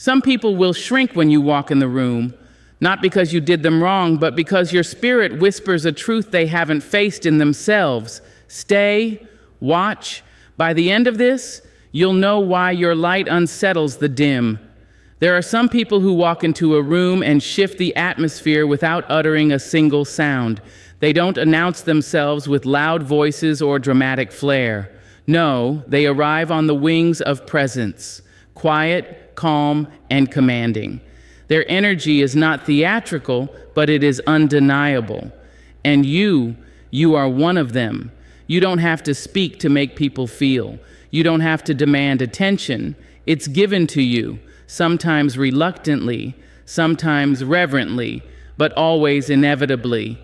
Some people will shrink when you walk in the room, not because you did them wrong, but because your spirit whispers a truth they haven't faced in themselves. Stay, watch. By the end of this, you'll know why your light unsettles the dim. There are some people who walk into a room and shift the atmosphere without uttering a single sound. They don't announce themselves with loud voices or dramatic flair. No, they arrive on the wings of presence, quiet, calm, and commanding. Their energy is not theatrical, but it is undeniable. And you are one of them. You don't have to speak to make people feel. You don't have to demand attention. It's given to you, sometimes reluctantly, sometimes reverently, but always inevitably.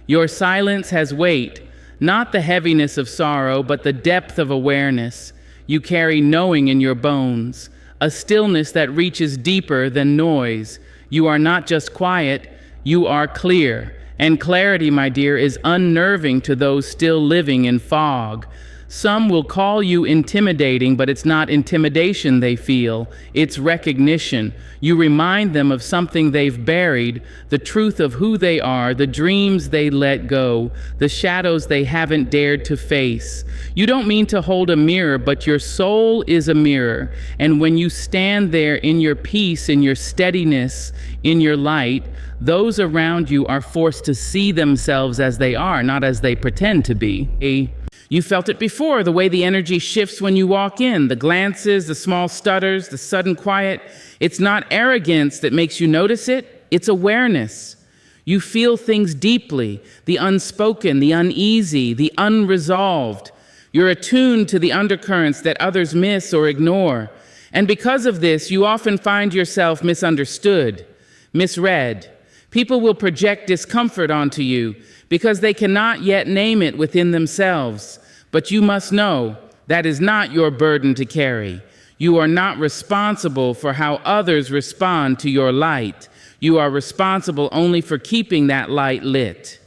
Your silence has weight, not the heaviness of sorrow, but the depth of awareness. You carry knowing in your bones, a stillness that reaches deeper than noise. You are not just quiet, you are clear. And clarity, my dear, is unnerving to those still living in fog. Some will call you intimidating, but it's not intimidation they feel, it's recognition. You remind them of something they've buried, the truth of who they are, the dreams they let go, the shadows they haven't dared to face. You don't mean to hold a mirror, but your soul is a mirror. And when you stand there in your peace, in your steadiness, in your light, those around you are forced to see themselves as they are, not as they pretend to be. You felt it before, the way the energy shifts when you walk in, the glances, the small stutters, the sudden quiet. It's not arrogance that makes you notice it, it's awareness. You feel things deeply, the unspoken, the uneasy, the unresolved. You're attuned to the undercurrents that others miss or ignore. And because of this, you often find yourself misunderstood, misread. People will project discomfort onto you because they cannot yet name it within themselves. But you must know that is not your burden to carry. You are not responsible for how others respond to your light. You are responsible only for keeping that light lit.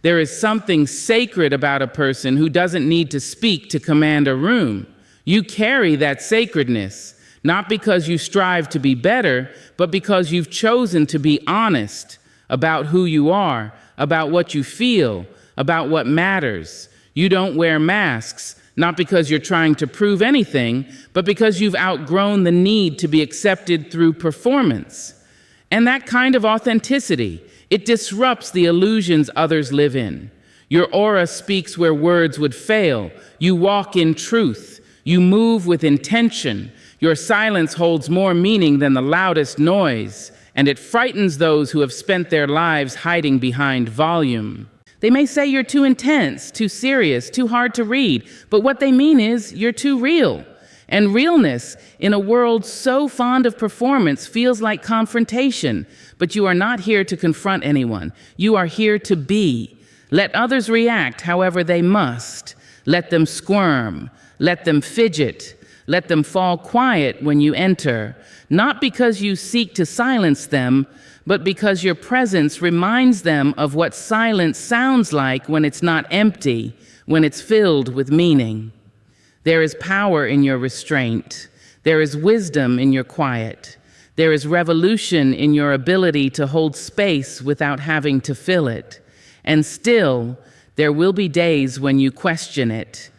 There is something sacred about a person who doesn't need to speak to command a room. You carry that sacredness, not because you strive to be better, but because you've chosen to be honest about who you are, about what you feel, about what matters. You don't wear masks, not because you're trying to prove anything, but because you've outgrown the need to be accepted through performance. And that kind of authenticity, it disrupts the illusions others live in. Your aura speaks where words would fail. You walk in truth. You move with intention. Your silence holds more meaning than the loudest noise, and it frightens those who have spent their lives hiding behind volume. They may say you're too intense, too serious, too hard to read, but what they mean is you're too real. And realness, in a world so fond of performance, feels like confrontation. But you are not here to confront anyone. You are here to be. Let others react however they must. Let them squirm. Let them fidget. Let them fall quiet when you enter. Not because you seek to silence them, but because your presence reminds them of what silence sounds like when it's not empty, when it's filled with meaning. There is power in your restraint. There is wisdom in your quiet. There is revolution in your ability to hold space without having to fill it. And still, there will be days when you question it,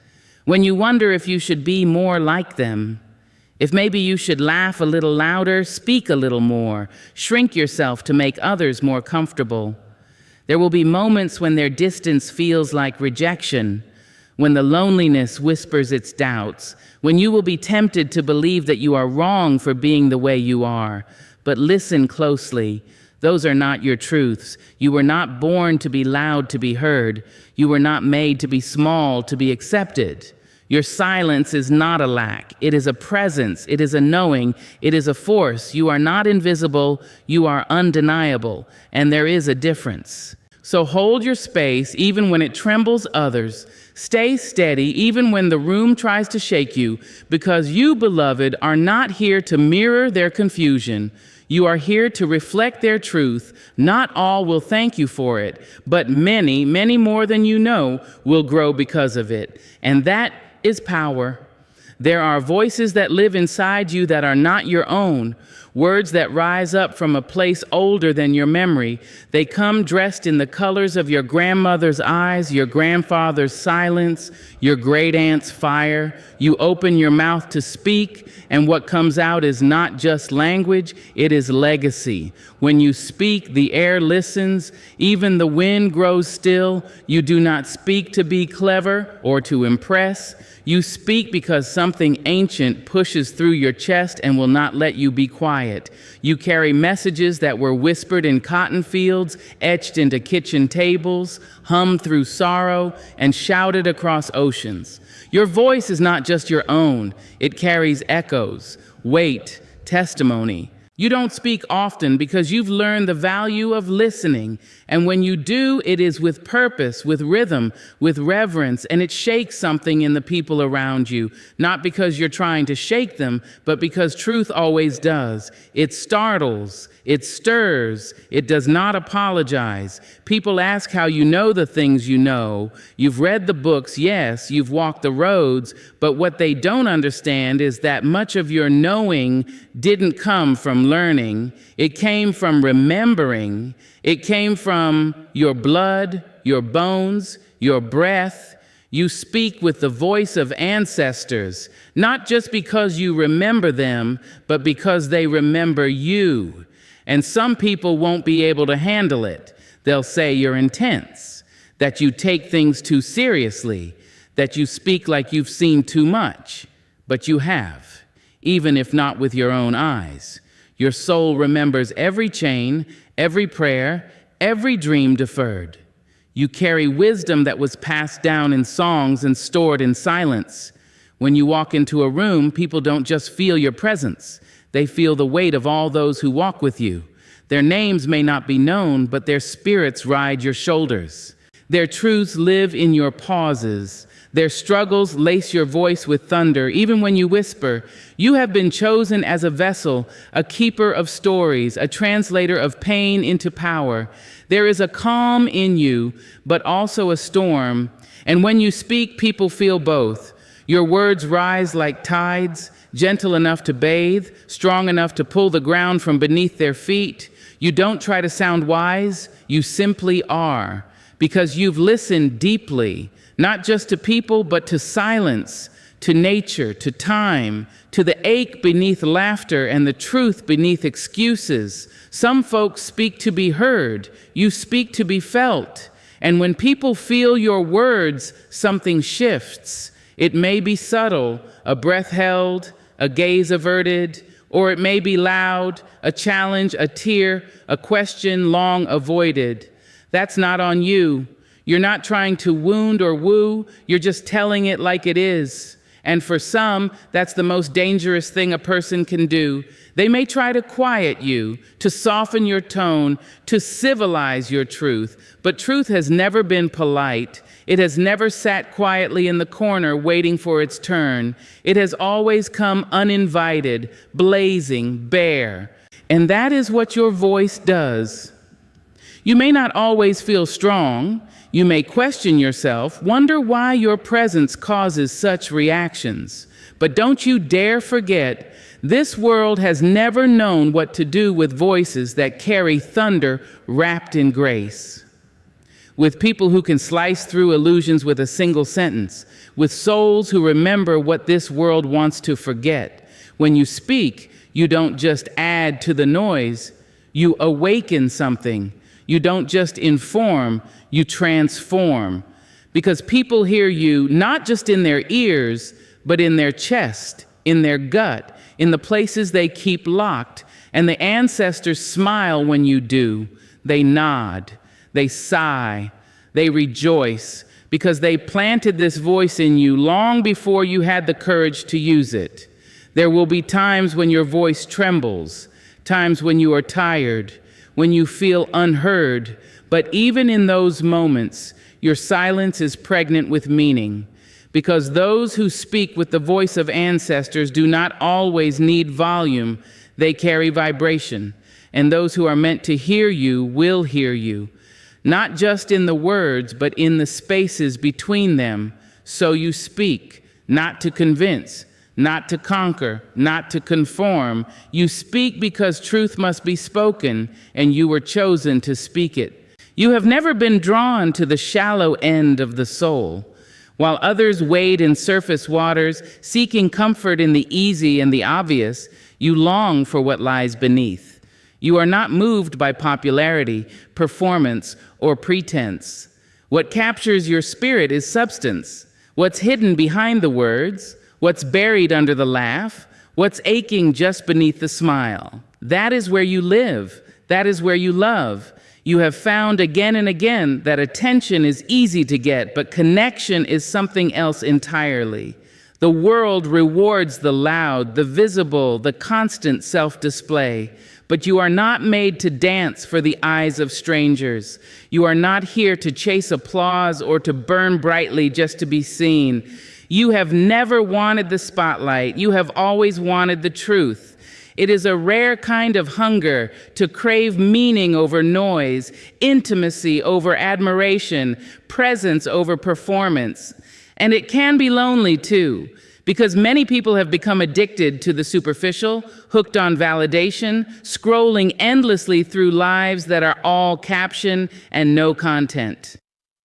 when you wonder if you should be more like them, if maybe you should laugh a little louder, speak a little more, shrink yourself to make others more comfortable. There will be moments when their distance feels like rejection, when the loneliness whispers its doubts, when you will be tempted to believe that you are wrong for being the way you are. But listen closely. Those are not your truths. You were not born to be loud to be heard. You were not made to be small to be accepted. Your silence is not a lack. It is a presence. It is a knowing. It is a force. You are not invisible. You are undeniable. And there is a difference. So hold your space even when it trembles others. Stay steady even when the room tries to shake you, because you, beloved, are not here to mirror their confusion. You are here to reflect their truth. Not all will thank you for it, but many, many more than you know will grow because of it. And that is power. There are voices that live inside you that are not your own. words that rise up from a place older than your memory. They come dressed in the colors of your grandmother's eyes, your grandfather's silence, your great-aunt's fire. You open your mouth to speak, and what comes out is not just language, it is legacy. When you speak, the air listens, even the wind grows still. You do not speak to be clever or to impress. You speak because something ancient pushes through your chest and will not let you be quiet. You carry messages that were whispered in cotton fields, etched into kitchen tables, hummed through sorrow, and shouted across oceans. Your voice is not just your own. It carries echoes, weight, testimony. You don't speak often because you've learned the value of listening. And when you do, it is with purpose, with rhythm, with reverence, and it shakes something in the people around you, not because you're trying to shake them, but because truth always does. It startles, it stirs, it does not apologize. People ask how you know the things you know. You've read the books, yes, you've walked the roads, but what they don't understand is that much of your knowing didn't come from learning. It came from remembering. It came from your blood, your bones, your breath. You speak with the voice of ancestors, not just because you remember them, but because they remember you. And some people won't be able to handle it. They'll say you're intense, that you take things too seriously, that you speak like you've seen too much. But you have, even if not with your own eyes. Your soul remembers every chain, every prayer, every dream deferred. You carry wisdom that was passed down in songs and stored in silence. When you walk into a room, people don't just feel your presence. They feel the weight of all those who walk with you. Their names may not be known, but their spirits ride your shoulders. Their truths live in your pauses. Their struggles lace your voice with thunder. Even when you whisper, you have been chosen as a vessel, a keeper of stories, a translator of pain into power. There is a calm in you, but also a storm. And when you speak, people feel both. Your words rise like tides, gentle enough to bathe, strong enough to pull the ground from beneath their feet. You don't try to sound wise, you simply are, because you've listened deeply. Not just to people, but to silence, to nature, to time, to the ache beneath laughter and the truth beneath excuses. Some folks speak to be heard. You speak to be felt. And when people feel your words, something shifts. It may be subtle, a breath held, a gaze averted, or it may be loud, a challenge, a tear, a question long avoided. That's not on you. You're not trying to wound or woo, you're just telling it like it is. And for some, that's the most dangerous thing a person can do. They may try to quiet you, to soften your tone, to civilize your truth. But truth has never been polite. It has never sat quietly in the corner waiting for its turn. It has always come uninvited, blazing, bare. And that is what your voice does. You may not always feel strong. You may question yourself, wonder why your presence causes such reactions. But don't you dare forget, this world has never known what to do with voices that carry thunder wrapped in grace. With people who can slice through illusions with a single sentence. With souls who remember what this world wants to forget. When you speak, you don't just add to the noise, you awaken something. You don't just inform, you transform. Because people hear you not just in their ears, but in their chest, in their gut, in the places they keep locked. And the ancestors smile when you do. They nod, they sigh, they rejoice, because they planted this voice in you long before you had the courage to use it. There will be times when your voice trembles, times when you are tired, when you feel unheard, but even in those moments, your silence is pregnant with meaning, because those who speak with the voice of ancestors do not always need volume, they carry vibration, and those who are meant to hear you will hear you, not just in the words, but in the spaces between them. So you speak, not to convince, not to conquer, not to conform. You speak because truth must be spoken, and you were chosen to speak it. You have never been drawn to the shallow end of the soul. While others wade in surface waters, seeking comfort in the easy and the obvious, you long for what lies beneath. You are not moved by popularity, performance, or pretense. What captures your spirit is substance. What's hidden behind the words, what's buried under the laugh, what's aching just beneath the smile. That is where you live. That is where you love. You have found again and again that attention is easy to get, but connection is something else entirely. The world rewards the loud, the visible, the constant self-display. But you are not made to dance for the eyes of strangers. You are not here to chase applause or to burn brightly just to be seen. You have never wanted the spotlight. You have always wanted the truth. It is a rare kind of hunger to crave meaning over noise, intimacy over admiration, presence over performance. And it can be lonely too, because many people have become addicted to the superficial, hooked on validation, scrolling endlessly through lives that are all caption and no content.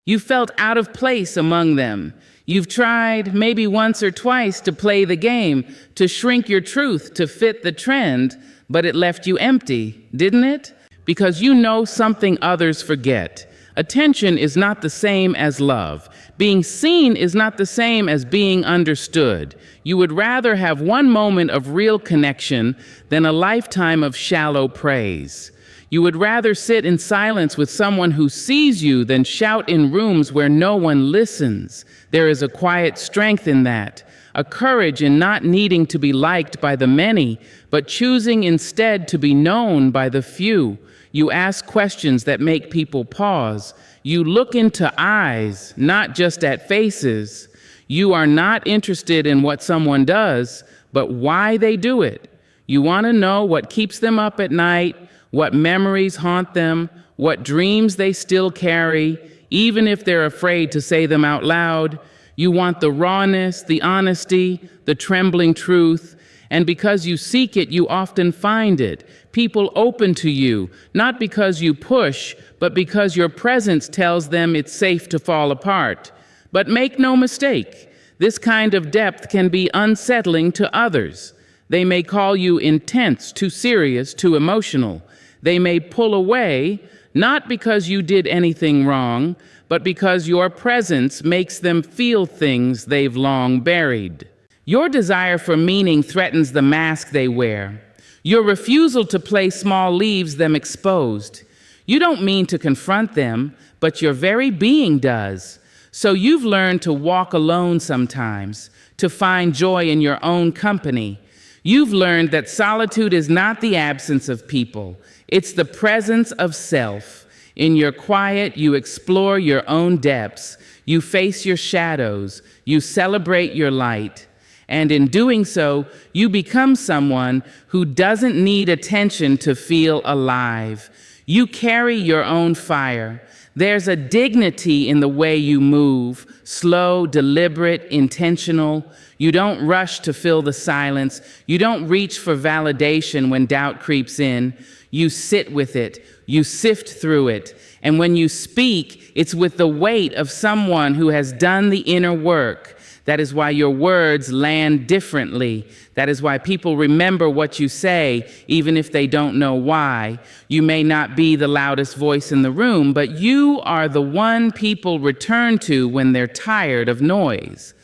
You felt out of place among them. You've tried, maybe once or twice, to play the game, to shrink your truth to fit the trend, but it left you empty, didn't it? Because you know something others forget. Attention is not the same as love. Being seen is not the same as being understood. You would rather have one moment of real connection than a lifetime of shallow praise. You would rather sit in silence with someone who sees you than shout in rooms where no one listens. There is a quiet strength in that, a courage in not needing to be liked by the many, but choosing instead to be known by the few. You ask questions that make people pause. You look into eyes, not just at faces. You are not interested in what someone does, but why they do it. You want to know what keeps them up at night, what memories haunt them, what dreams they still carry, even if they're afraid to say them out loud. You want the rawness, the honesty, the trembling truth. And because you seek it, you often find it. People open to you, not because you push, but because your presence tells them it's safe to fall apart. But make no mistake, this kind of depth can be unsettling to others. They may call you intense, too serious, too emotional. They may pull away, not because you did anything wrong, but because your presence makes them feel things they've long buried. Your desire for meaning threatens the mask they wear. Your refusal to play small leaves them exposed. You don't mean to confront them, but your very being does. So you've learned to walk alone sometimes, to find joy in your own company. You've learned that solitude is not the absence of people. It's the presence of self. In your quiet, you explore your own depths. You face your shadows. You celebrate your light. And in doing so, you become someone who doesn't need attention to feel alive. You carry your own fire. There's a dignity in the way you move, slow, deliberate, intentional. You don't rush to fill the silence. You don't reach for validation when doubt creeps in. You sit with it. You sift through it. And when you speak, it's with the weight of someone who has done the inner work. That is why your words land differently. That is why people remember what you say, even if they don't know why. You may not be the loudest voice in the room, but you are the one people return to when they're tired of noise.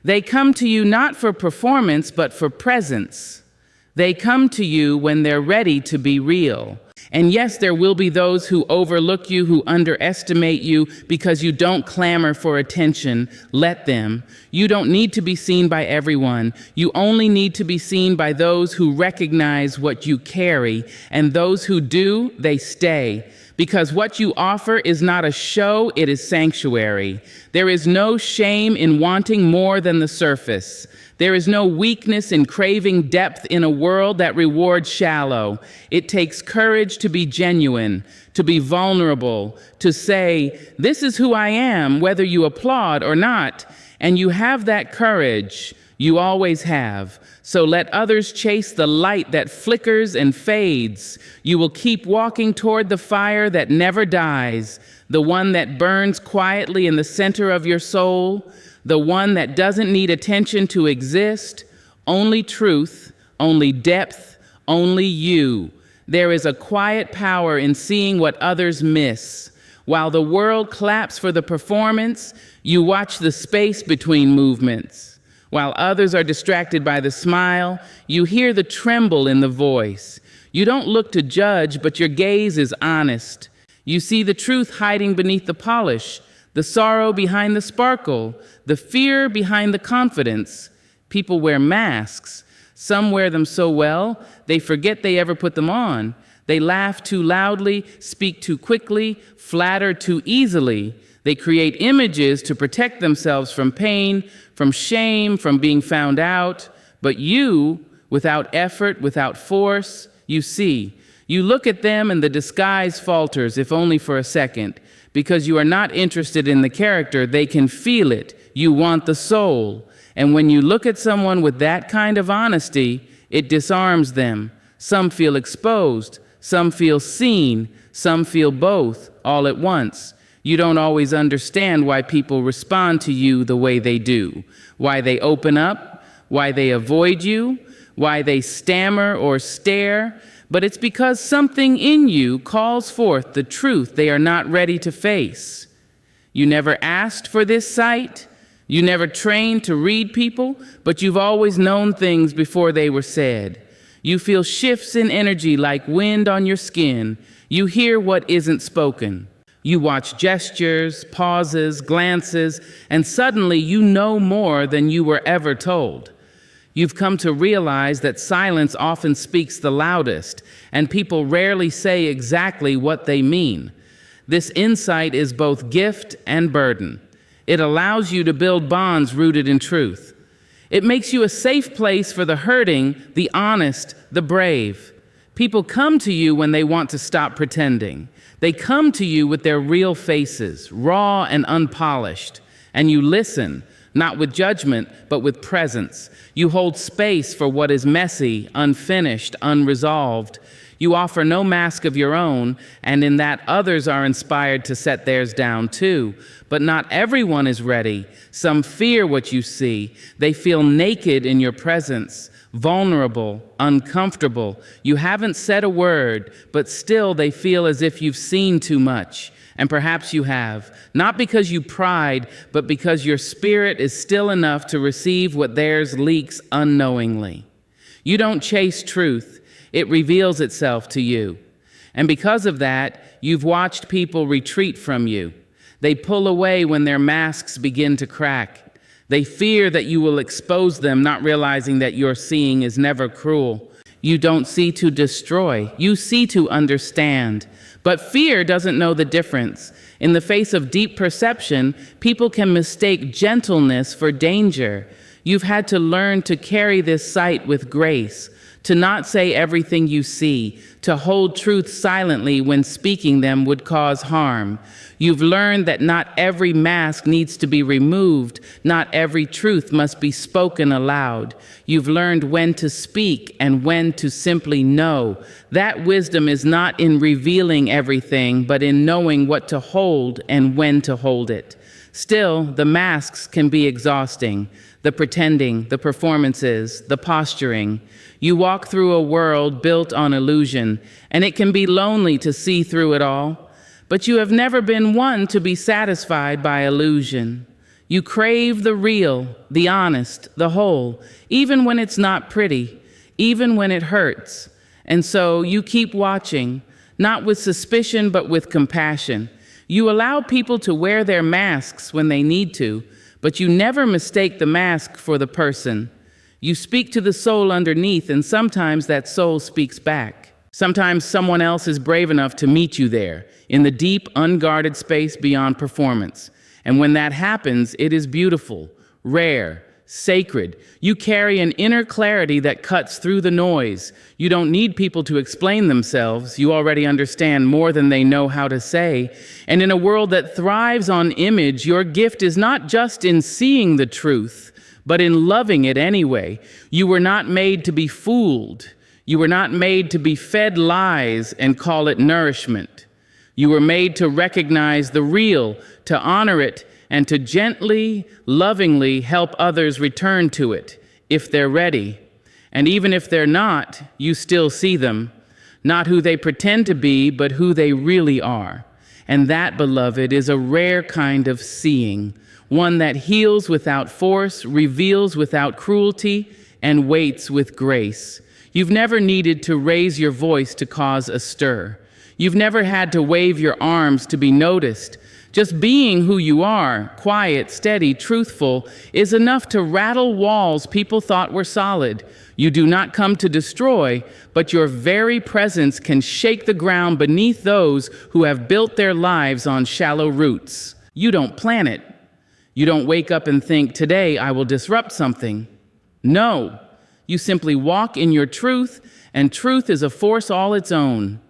They come to you not for performance, but for presence. They come to you when they're ready to be real. And yes, there will be those who overlook you, who underestimate you because you don't clamor for attention. Let them. You don't need to be seen by everyone. You only need to be seen by those who recognize what you carry. And those who do, they stay. Because what you offer is not a show, it is sanctuary. There is no shame in wanting more than the surface. There is no weakness in craving depth in a world that rewards shallow. It takes courage to be genuine, to be vulnerable, to say, this is who I am, whether you applaud or not. And you have that courage. You always have. So let others chase the light that flickers and fades. You will keep walking toward the fire that never dies, the one that burns quietly in the center of your soul, the one that doesn't need attention to exist, only truth, only depth, only you. There is a quiet power in seeing what others miss. While the world claps for the performance, you watch the space between movements. While others are distracted by the smile, you hear the tremble in the voice. You don't look to judge, but your gaze is honest. You see the truth hiding beneath the polish, the sorrow behind the sparkle, the fear behind the confidence. People wear masks. Some wear them so well, they forget they ever put them on. They laugh too loudly, speak too quickly, flatter too easily. They create images to protect themselves from pain, from shame, from being found out. But you, without effort, without force, you see. You look at them and the disguise falters, if only for a second. Because you are not interested in the character, they can feel it. You want the soul. And when you look at someone with that kind of honesty, it disarms them. Some feel exposed, some feel seen, some feel both, all at once. You don't always understand why people respond to you the way they do, why they open up, why they avoid you, why they stammer or stare, but it's because something in you calls forth the truth they are not ready to face. You never asked for this sight, you never trained to read people, but you've always known things before they were said. You feel shifts in energy like wind on your skin. You hear what isn't spoken. You watch gestures, pauses, glances, and suddenly you know more than you were ever told. You've come to realize that silence often speaks the loudest, and people rarely say exactly what they mean. This insight is both gift and burden. It allows you to build bonds rooted in truth. It makes you a safe place for the hurting, the honest, the brave. People come to you when they want to stop pretending. They come to you with their real faces, raw and unpolished, and you listen, not with judgment, but with presence. You hold space for what is messy, unfinished, unresolved. You offer no mask of your own, and in that others are inspired to set theirs down too. But not everyone is ready. Some fear what you see. They feel naked in your presence, vulnerable, uncomfortable. You haven't said a word, but still they feel as if you've seen too much. And perhaps you have, not because you pried, but because your spirit is still enough to receive what theirs leaks unknowingly. You don't chase truth. It reveals itself to you. And because of that, you've watched people retreat from you. They pull away when their masks begin to crack. They fear that you will expose them, not realizing that your seeing is never cruel. You don't see to destroy, you see to understand. But fear doesn't know the difference. In the face of deep perception, people can mistake gentleness for danger. You've had to learn to carry this sight with grace, to not say everything you see, to hold truth silently when speaking them would cause harm. You've learned that not every mask needs to be removed, not every truth must be spoken aloud. You've learned when to speak and when to simply know. That wisdom is not in revealing everything, but in knowing what to hold and when to hold it. Still, the masks can be exhausting. The pretending, the performances, the posturing. You walk through a world built on illusion, and it can be lonely to see through it all. But you have never been one to be satisfied by illusion. You crave the real, the honest, the whole, even when it's not pretty, even when it hurts. And so you keep watching, not with suspicion, but with compassion. You allow people to wear their masks when they need to, but you never mistake the mask for the person. You speak to the soul underneath, and sometimes that soul speaks back. Sometimes someone else is brave enough to meet you there, in the deep, unguarded space beyond performance. And when that happens, it is beautiful, rare, sacred. You carry an inner clarity that cuts through the noise. You don't need people to explain themselves. You already understand more than they know how to say. And in a world that thrives on image, your gift is not just in seeing the truth, but in loving it anyway. You were not made to be fooled. You were not made to be fed lies and call it nourishment. You were made to recognize the real, to honor it, and to gently, lovingly help others return to it, if they're ready. And even if they're not, you still see them, not who they pretend to be, but who they really are. And that, beloved, is a rare kind of seeing, one that heals without force, reveals without cruelty, and waits with grace. You've never needed to raise your voice to cause a stir. You've never had to wave your arms to be noticed. Just being who you are, quiet, steady, truthful, is enough to rattle walls people thought were solid. You do not come to destroy, but your very presence can shake the ground beneath those who have built their lives on shallow roots. You don't plan it. You don't wake up and think, today I will disrupt something. No, you simply walk in your truth, and truth is a force all its own.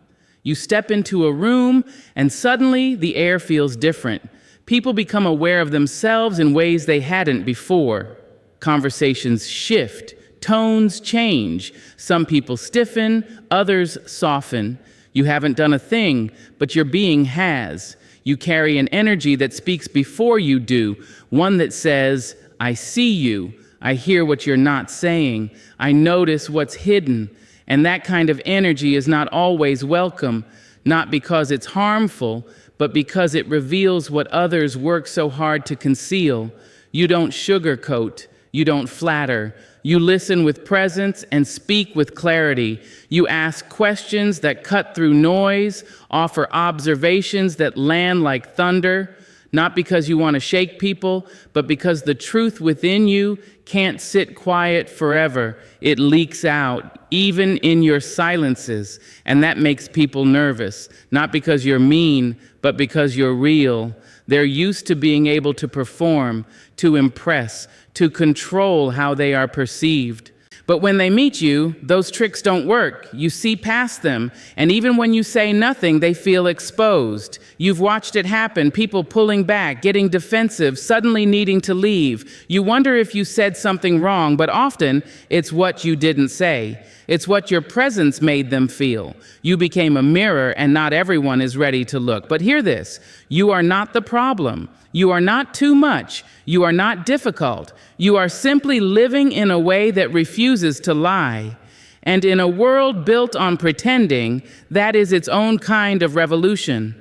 You step into a room, and suddenly the air feels different. People become aware of themselves in ways they hadn't before. Conversations shift, tones change. Some people stiffen, others soften. You haven't done a thing, but your being has. You carry an energy that speaks before you do, one that says, I see you, I hear what you're not saying, I notice what's hidden. And that kind of energy is not always welcome, not because it's harmful, but because it reveals what others work so hard to conceal. You don't sugarcoat, you don't flatter. You listen with presence and speak with clarity. You ask questions that cut through noise, offer observations that land like thunder, not because you want to shake people, but because the truth within you can't sit quiet forever. It leaks out, even in your silences, and that makes people nervous, not because you're mean, but because you're real. They're used to being able to perform, to impress, to control how they are perceived. But when they meet you, those tricks don't work. You see past them, and even when you say nothing, they feel exposed. You've watched it happen, people pulling back, getting defensive, suddenly needing to leave. You wonder if you said something wrong, but often it's what you didn't say. It's what your presence made them feel. You became a mirror, and not everyone is ready to look. But hear this, you are not the problem. You are not too much. You are not difficult. You are simply living in a way that refuses to lie. And in a world built on pretending, that is its own kind of revolution.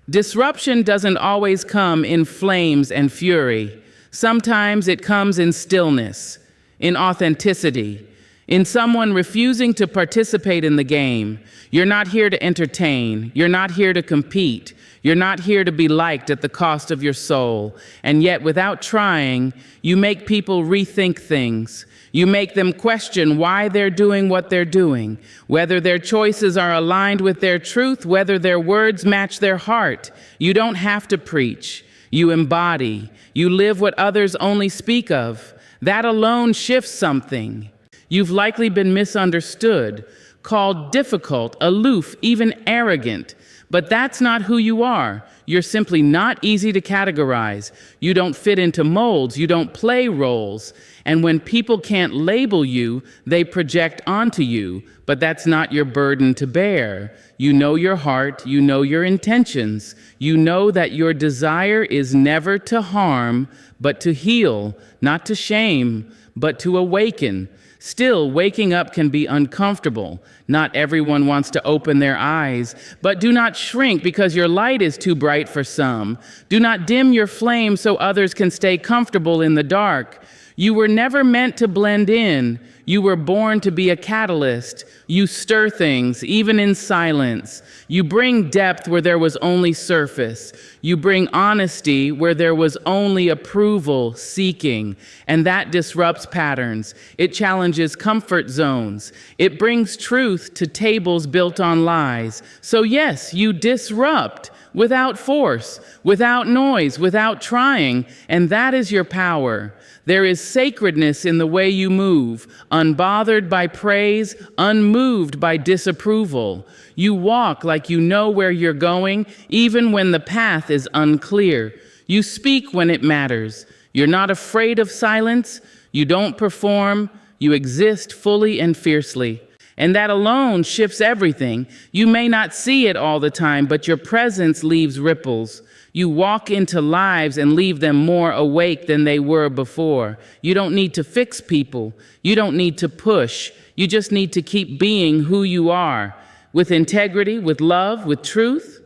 Disruption doesn't always come in flames and fury. Sometimes it comes in stillness, in authenticity, in someone refusing to participate in the game. You're not here to entertain. You're not here to compete. You're not here to be liked at the cost of your soul. And yet, without trying, you make people rethink things. You make them question why they're doing what they're doing, whether their choices are aligned with their truth, whether their words match their heart. You don't have to preach. You embody. You live what others only speak of. That alone shifts something. You've likely been misunderstood, called difficult, aloof, even arrogant. But that's not who you are. You're simply not easy to categorize. You don't fit into molds. You don't play roles. And when people can't label you, they project onto you. But that's not your burden to bear. You know your heart. You know your intentions. You know that your desire is never to harm, but to heal, not to shame, but to awaken. Still, waking up can be uncomfortable. Not everyone wants to open their eyes, but do not shrink because your light is too bright for some. Do not dim your flame so others can stay comfortable in the dark. You were never meant to blend in. You were born to be a catalyst. You stir things, even in silence. You bring depth where there was only surface. You bring honesty where there was only approval seeking. And that disrupts patterns. It challenges comfort zones. It brings truth to tables built on lies. So yes, you disrupt without force, without noise, without trying. And that is your power. There is sacredness in the way you move, unbothered by praise, unmoved by disapproval. You walk like you know where you're going, even when the path is unclear. You speak when it matters. You're not afraid of silence. You don't perform, you exist fully and fiercely. And that alone shifts everything. You may not see it all the time, but your presence leaves ripples. You walk into lives and leave them more awake than they were before. You don't need to fix people. You don't need to push. You just need to keep being who you are, with integrity, with love, with truth,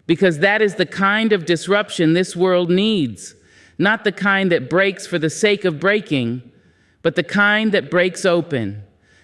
because that is the kind of disruption this world needs. Not the kind that breaks for the sake of breaking, but the kind that breaks open.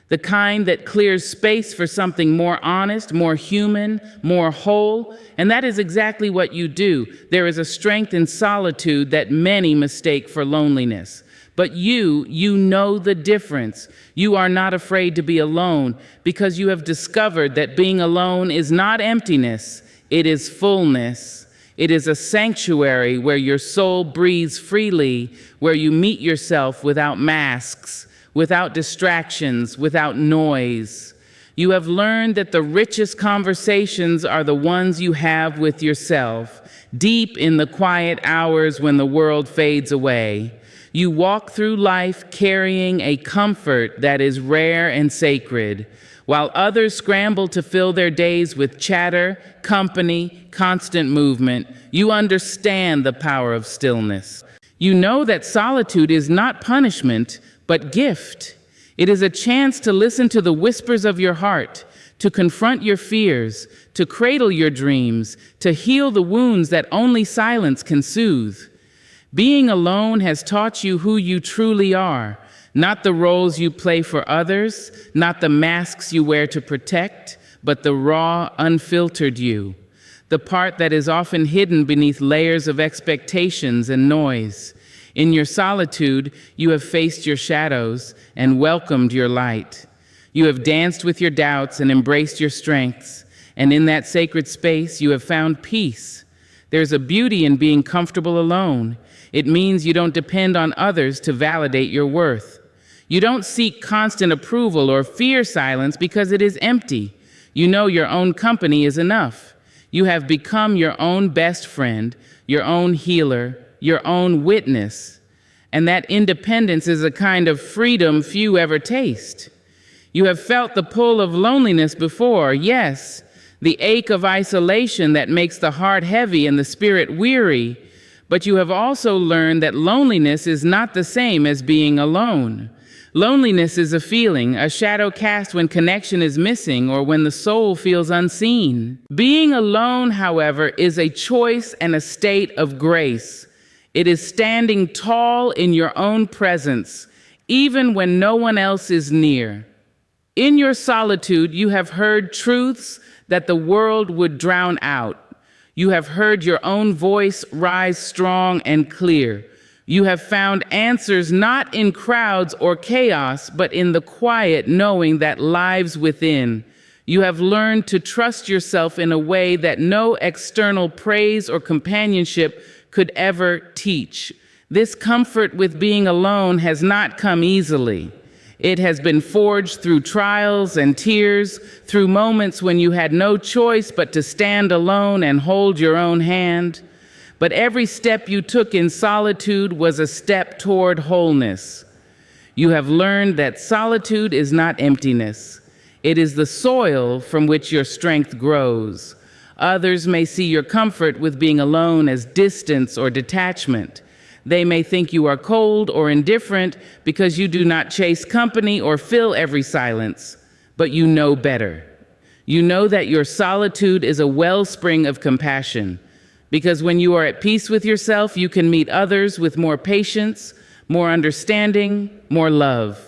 The kind that clears space for something more honest, more human, more whole. And that is exactly what you do. There is a strength in solitude that many mistake for loneliness. But you know the difference. You are not afraid to be alone because you have discovered that being alone is not emptiness, it is fullness. It is a sanctuary where your soul breathes freely, where you meet yourself without masks, without distractions, without noise. You have learned that the richest conversations are the ones you have with yourself, deep in the quiet hours when the world fades away. You walk through life carrying a comfort that is rare and sacred, while others scramble to fill their days with chatter, company, constant movement. You understand the power of stillness. You know that solitude is not punishment, but gift. It is a chance to listen to the whispers of your heart, to confront your fears, to cradle your dreams, to heal the wounds that only silence can soothe. Being alone has taught you who you truly are, not the roles you play for others, not the masks you wear to protect, but the raw, unfiltered you, the part that is often hidden beneath layers of expectations and noise. In your solitude, you have faced your shadows and welcomed your light. You have danced with your doubts and embraced your strengths. And in that sacred space, you have found peace. There's a beauty in being comfortable alone. It means you don't depend on others to validate your worth. You don't seek constant approval or fear silence because it is empty. You know your own company is enough. You have become your own best friend, your own healer, your own witness. And that independence is a kind of freedom few ever taste. You have felt the pull of loneliness before, yes, the ache of isolation that makes the heart heavy and the spirit weary. But you have also learned that loneliness is not the same as being alone. Loneliness is a feeling, a shadow cast when connection is missing or when the soul feels unseen. Being alone, however, is a choice and a state of grace. It is standing tall in your own presence, even when no one else is near. In your solitude, you have heard truths that the world would drown out. You have heard your own voice rise strong and clear. You have found answers not in crowds or chaos, but in the quiet knowing that lives within. You have learned to trust yourself in a way that no external praise or companionship could ever teach. This comfort with being alone has not come easily. It has been forged through trials and tears, through moments when you had no choice but to stand alone and hold your own hand. But every step you took in solitude was a step toward wholeness. You have learned that solitude is not emptiness. It is the soil from which your strength grows. Others may see your comfort with being alone as distance or detachment. They may think you are cold or indifferent because you do not chase company or fill every silence. But you know better. You know that your solitude is a wellspring of compassion. Because when you are at peace with yourself, you can meet others with more patience, more understanding, more love.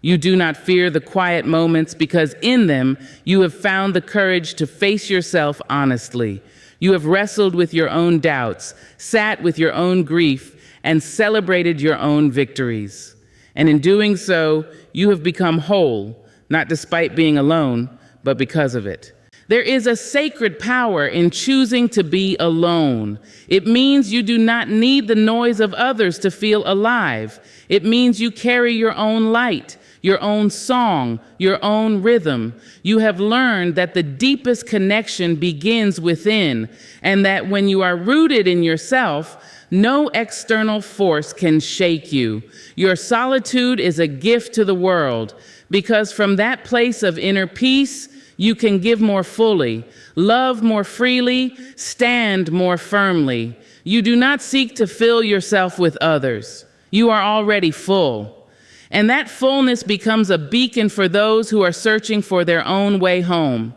You do not fear the quiet moments because in them you have found the courage to face yourself honestly. You have wrestled with your own doubts, sat with your own grief, and celebrated your own victories. And in doing so, you have become whole, not despite being alone, but because of it. There is a sacred power in choosing to be alone. It means you do not need the noise of others to feel alive. It means you carry your own light. your own song, your own rhythm. You have learned that the deepest connection begins within, and that when you are rooted in yourself, no external force can shake you. Your solitude is a gift to the world, because from that place of inner peace, you can give more fully, love more freely, stand more firmly. You do not seek to fill yourself with others. You are already full. And that fullness becomes a beacon for those who are searching for their own way home.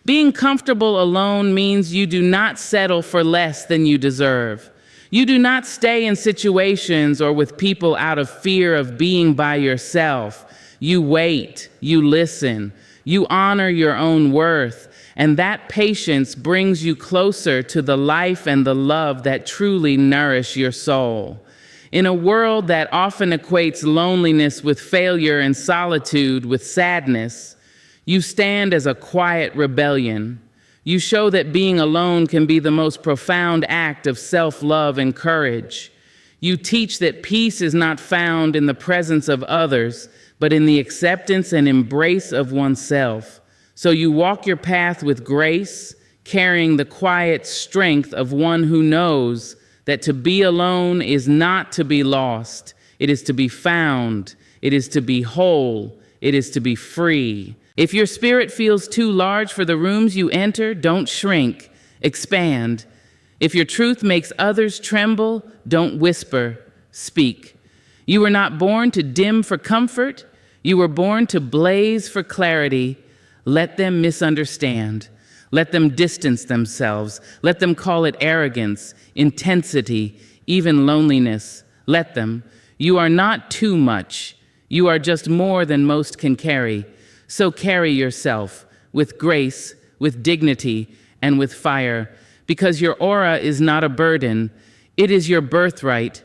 Being comfortable alone means you do not settle for less than you deserve. You do not stay in situations or with people out of fear of being by yourself. You wait, you listen, you honor your own worth, and that patience brings you closer to the life and the love that truly nourish your soul. In a world that often equates loneliness with failure and solitude with sadness, you stand as a quiet rebellion. You show that being alone can be the most profound act of self-love and courage. You teach that peace is not found in the presence of others, but in the acceptance and embrace of oneself. So you walk your path with grace, carrying the quiet strength of one who knows that to be alone is not to be lost. It is to be found. It is to be whole. It is to be free. If your spirit feels too large for the rooms you enter, don't shrink, expand. If your truth makes others tremble, don't whisper, speak. You were not born to dim for comfort. You were born to blaze for clarity. Let them misunderstand. Let them distance themselves. Let them call it arrogance, intensity, even loneliness. Let them. You are not too much. You are just more than most can carry. So carry yourself with grace, with dignity, and with fire, because your aura is not a burden. It is your birthright,